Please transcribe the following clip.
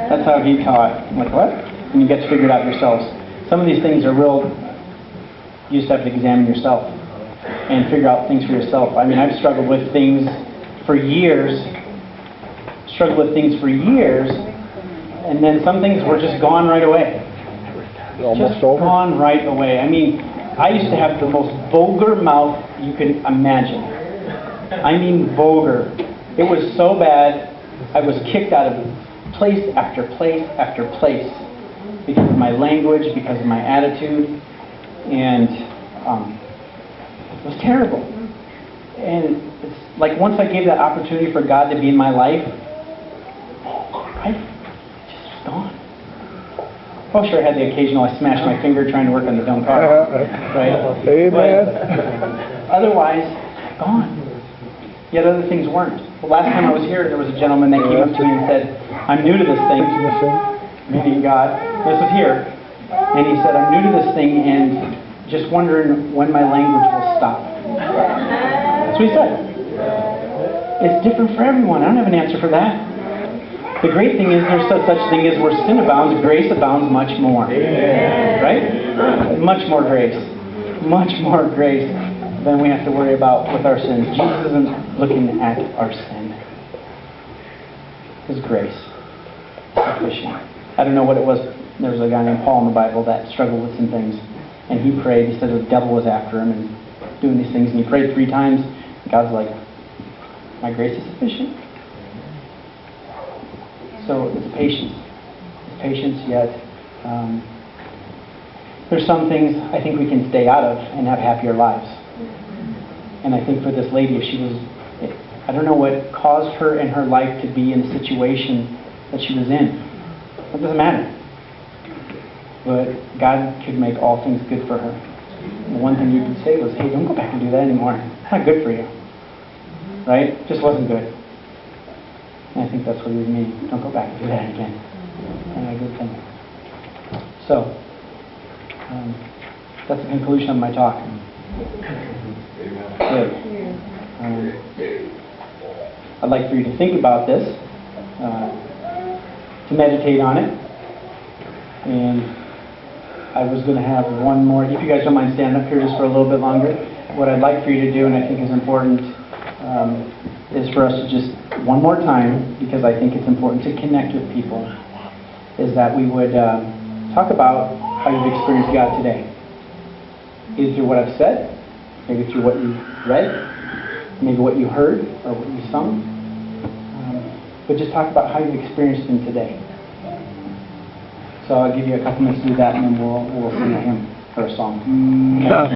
That's how he taught. I'm like, what? And you get to figure it out yourselves. Some of these things are real, you just have to examine yourself and figure out things for yourself. I mean, I've struggled with things for years, and then some things were just gone right away. Almost just over? Gone right away. I mean, I used to have the most vulgar mouth you could imagine. I mean vulgar. It was so bad, I was kicked out of place after place after place because of my language, because of my attitude, and it was terrible. And it's like once I gave that opportunity for God to be in my life, I just gone. Oh, sure, I had the occasional, I smashed my finger trying to work on the dumb car, right? Amen. But otherwise, gone. Yet other things weren't. The last time I was here, there was a gentleman that came up to me and said, I'm new to this thing, meaning God. This was here. And he said, I'm new to this thing and just wondering when my language will stop. That's what he said. It's different for everyone. I don't have an answer for that. The great thing is there's such thing as where sin abounds, grace abounds much more. Right? Much more grace. Much more grace than we have to worry about with our sins. Jesus isn't looking at our sin. His grace is sufficient. I don't know what it was. There was a guy named Paul in the Bible that struggled with some things. And he prayed. He said the devil was after him and doing these things. And he prayed 3 times. And God's like, my grace is sufficient. So it's patience. It's patience, yet there's some things I think we can stay out of and have happier lives. And I think for this lady, if she was, I don't know what caused her in her life to be in the situation that she was in. It doesn't matter. But God could make all things good for her. And the one thing you could say was, hey, don't go back and do that anymore. It's not good for you. Right? It just wasn't good. And I think that's what he was meaning. Don't go back and do that again. Not a good thing. So, that's the conclusion of my talk. Good. I'd like for you to think about this, to meditate on it, and I was going to have one more. If you guys don't mind standing up here just for a little bit longer, what I'd like for you to do, and I think is important, is for us to just one more time, because I think it's important to connect with people, is that we would talk about how you've experienced God today. Either through what I've said, maybe through what you read, maybe what you heard or what you sung. But just talk about how you've experienced Him today. So I'll give you a couple minutes to do that, and then we'll sing a hymn or a song. Okay.